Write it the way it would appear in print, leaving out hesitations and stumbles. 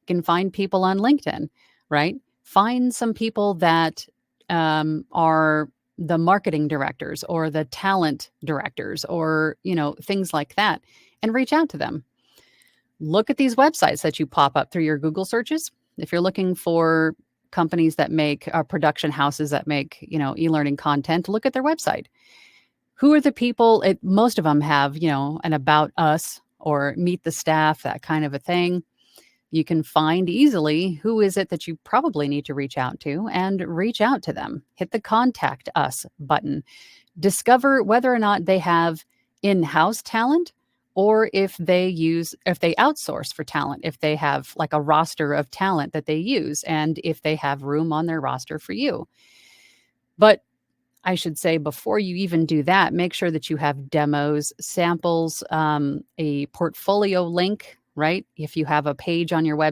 can find people on LinkedIn, right? Find some people that are the marketing directors or the talent directors or, things like that, and reach out to them. Look at these websites that you pop up through your Google searches. If you're looking for companies that make production houses that make, e-learning content, look at their website. Who are the people? Most of them have, an about us or meet the staff, that kind of a thing. You can find easily who is it that you probably need to reach out to and reach out to them. Hit the contact us button. Discover whether or not they have in-house talent or if they outsource for talent, if they have like a roster of talent that they use, and if they have room on their roster for you. But I should say, before you even do that, make sure that you have demos, samples, a portfolio link, right? If you have a page on your website